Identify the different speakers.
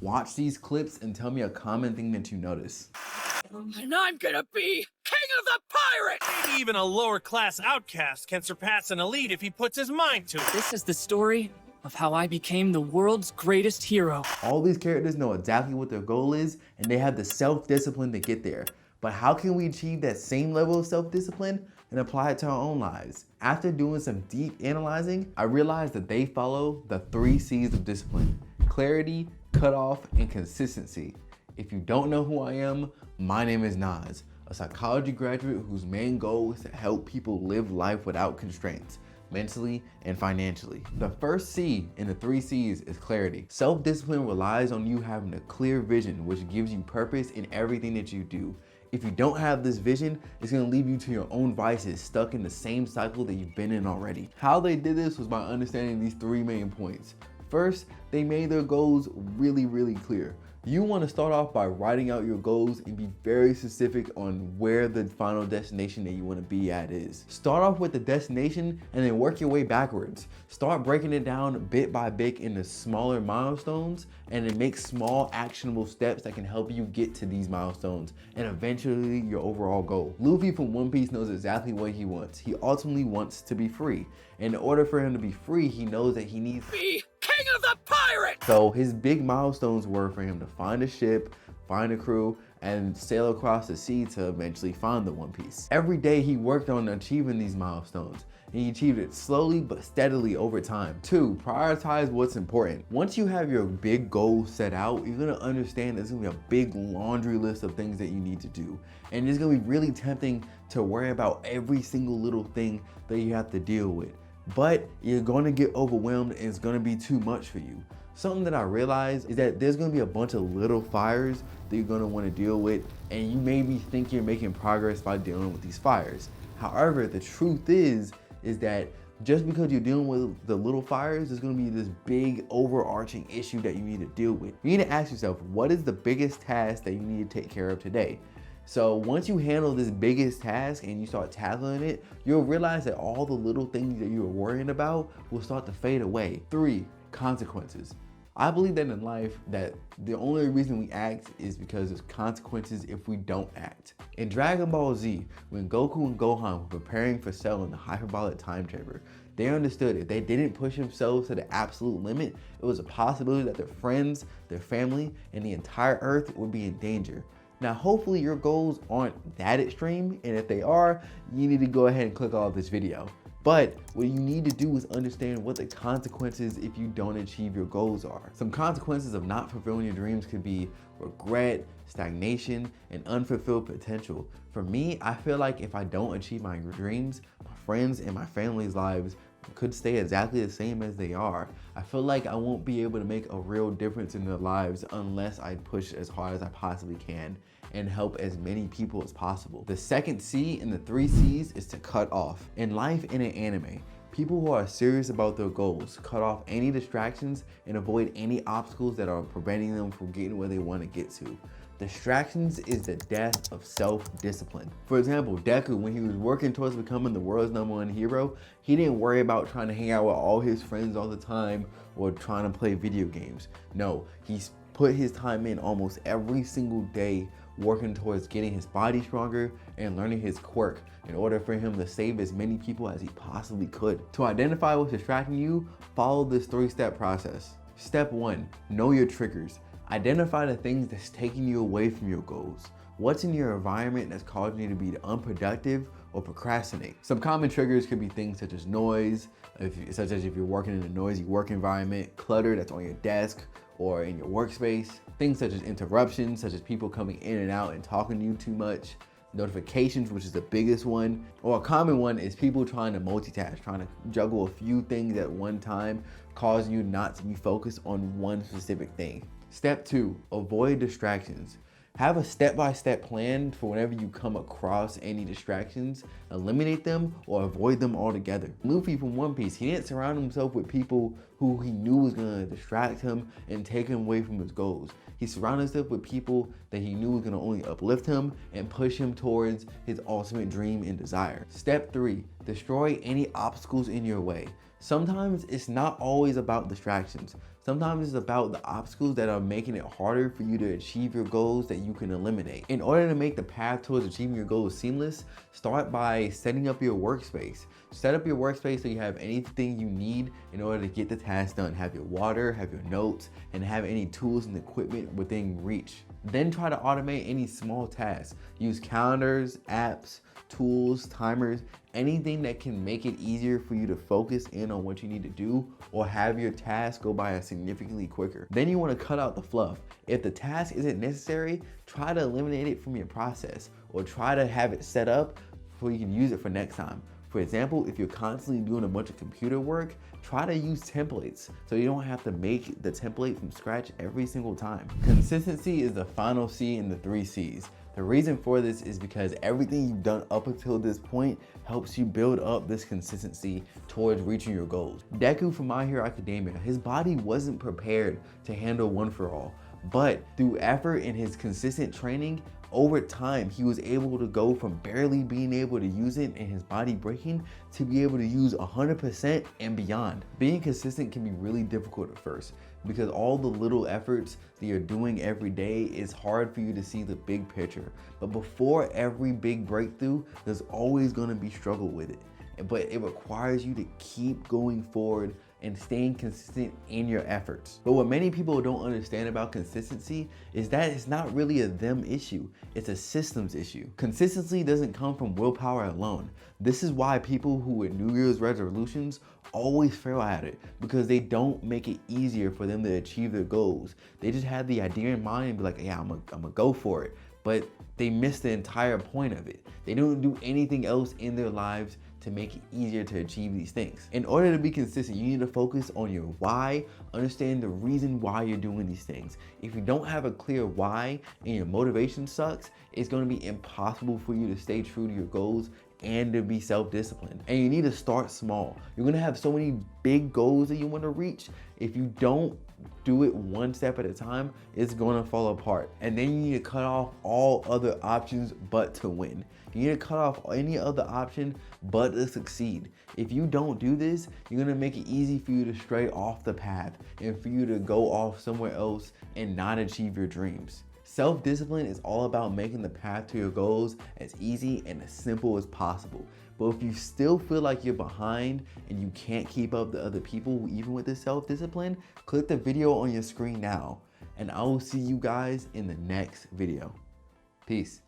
Speaker 1: Watch these clips and tell me a common thing that you notice.
Speaker 2: And I'm gonna be king of the pirates!
Speaker 3: Maybe even a lower-class outcast can surpass an elite if he puts his mind to it.
Speaker 2: This is the story of how I became the world's greatest hero.
Speaker 1: All these characters know exactly what their goal is, and they have the self-discipline to get there. But how can we achieve that same level of self-discipline and apply it to our own lives? After doing some deep analyzing, I realized that they follow the 3 C's of discipline: clarity, cutoff, and consistency. If you don't know who I am, my name is Nas, a psychology graduate whose main goal is to help people live life without constraints, mentally and financially. The first C in the 3 C's is clarity. Self-discipline relies on you having a clear vision, which gives you purpose in everything that you do. If you don't have this vision, it's gonna leave you to your own vices, stuck in the same cycle that you've been in already. How they did this was by understanding these 3 main points. First, they made their goals really clear. You want to start off by writing out your goals and be very specific on where the final destination that you want to be at is. Start off with the destination and then work your way backwards. Start breaking it down bit by bit into smaller milestones and then make small actionable steps that can help you get to these milestones and eventually your overall goal. Luffy from One Piece knows exactly what he wants. He ultimately wants to be free. In order for him to be free, he knows that he needs
Speaker 2: Be king of the pirates!
Speaker 1: So his big milestones were for him to find a ship, find a crew, and sail across the sea to eventually find the One Piece. Every day he worked on achieving these milestones. He achieved it slowly but steadily over time. 2, prioritize what's important. Once you have your big goal set out, you're gonna understand there's gonna be a big laundry list of things that you need to do. And it's gonna be really tempting to worry about every single little thing that you have to deal with. But you're going to get overwhelmed and it's going to be too much for you. Something that I realized is that there's going to be a bunch of little fires that you're going to want to deal with, and you maybe think you're making progress by dealing with these fires. However, the truth is that just because you're dealing with the little fires, there's going to be this big overarching issue that you need to deal with. You need to ask yourself, what is the biggest task that you need to take care of today? So once you handle this biggest task and you start tackling it, you'll realize that all the little things that you were worrying about will start to fade away. 3, consequences. I believe that in life that the only reason we act is because there's consequences if we don't act. In Dragon Ball Z, when Goku and Gohan were preparing for Cell in the hyperbolic time chamber, they understood if they didn't push themselves to the absolute limit, it was a possibility that their friends, their family, and the entire Earth would be in danger. Now, hopefully your goals aren't that extreme, and if they are, you need to go ahead and click off this video. But what you need to do is understand what the consequences if you don't achieve your goals are. Some consequences of not fulfilling your dreams could be regret, stagnation, and unfulfilled potential. For me, I feel like if I don't achieve my dreams, my friends and my family's lives could stay exactly the same as they are. I feel like I won't be able to make a real difference in their lives unless I push as hard as I possibly can and help as many people as possible. The second C in the 3 C's is to cut off. In life and in anime, people who are serious about their goals cut off any distractions and avoid any obstacles that are preventing them from getting where they want to get to. Distractions is the death of self-discipline. For example, Deku, when he was working towards becoming the world's #1 hero, he didn't worry about trying to hang out with all his friends all the time or trying to play video games. No, he's put his time in almost every single day working towards getting his body stronger and learning his quirk in order for him to save as many people as he possibly could. To identify what's distracting you, follow this 3-step process. Step 1, know your triggers. Identify the things that's taking you away from your goals. What's in your environment that's causing you to be unproductive or procrastinate? Some common triggers could be things such as noise, such as if you're working in a noisy work environment, clutter that's on your desk or in your workspace, things such as interruptions, such as people coming in and out and talking to you too much, notifications, which is the biggest one, or a common one is people trying to multitask, trying to juggle a few things at one time, causing you not to be focused on one specific thing. Step 2, avoid distractions. Have a step-by-step plan for whenever you come across any distractions, eliminate them or avoid them altogether. Luffy from One Piece, he didn't surround himself with people who he knew was gonna distract him and take him away from his goals. He surrounded himself with people that he knew was gonna only uplift him and push him towards his ultimate dream and desire. Step 3, destroy any obstacles in your way. Sometimes it's not always about distractions. Sometimes it's about the obstacles that are making it harder for you to achieve your goals that you can eliminate. In order to make the path towards achieving your goals seamless, start by setting up your workspace. Set up your workspace so you have anything you need in order to get the task done. Have your water, have your notes, and have any tools and equipment within reach. Then try to automate any small tasks. Use calendars, apps, tools, timers, anything that can make it easier for you to focus in on what you need to do or have your task go by significantly quicker. Then you want to cut out the fluff. If the task isn't necessary, try to eliminate it from your process or try to have it set up so you can use it for next time. For example, if you're constantly doing a bunch of computer work, try to use templates so you don't have to make the template from scratch every single time. Consistency is the final C in the 3 C's. The reason for this is because everything you've done up until this point helps you build up this consistency towards reaching your goals. Deku from My Hero Academia, his body wasn't prepared to handle One For All, but through effort and his consistent training, over time, he was able to go from barely being able to use it and his body breaking to be able to use 100% and beyond. Being consistent can be really difficult at first because all the little efforts that you're doing every day is hard for you to see the big picture. But before every big breakthrough, there's always gonna be struggle with it. But it requires you to keep going forward and staying consistent in your efforts. But what many people don't understand about consistency is that it's not really a them issue, it's a systems issue. Consistency doesn't come from willpower alone. This is why people who with New Year's resolutions always fail at it, because they don't make it easier for them to achieve their goals. They just have the idea in mind and be like, yeah, I'm gonna go for it. But they miss the entire point of it. They don't do anything else in their lives to make it easier to achieve these things. In order to be consistent, you need to focus on your why, understand the reason why you're doing these things. If you don't have a clear why and your motivation sucks, it's gonna be impossible for you to stay true to your goals and to be self-disciplined. And you need to start small. You're gonna have so many big goals that you wanna reach. If you don't do it one step at a time, it's gonna fall apart. And then you need to cut off all other options but to win. You need to cut off any other option but to succeed. If you don't do this, you're gonna make it easy for you to stray off the path and for you to go off somewhere else and not achieve your dreams. Self-discipline is all about making the path to your goals as easy and as simple as possible. But if you still feel like you're behind and you can't keep up to other people, even with this self-discipline, click the video on your screen now. And I will see you guys in the next video. Peace.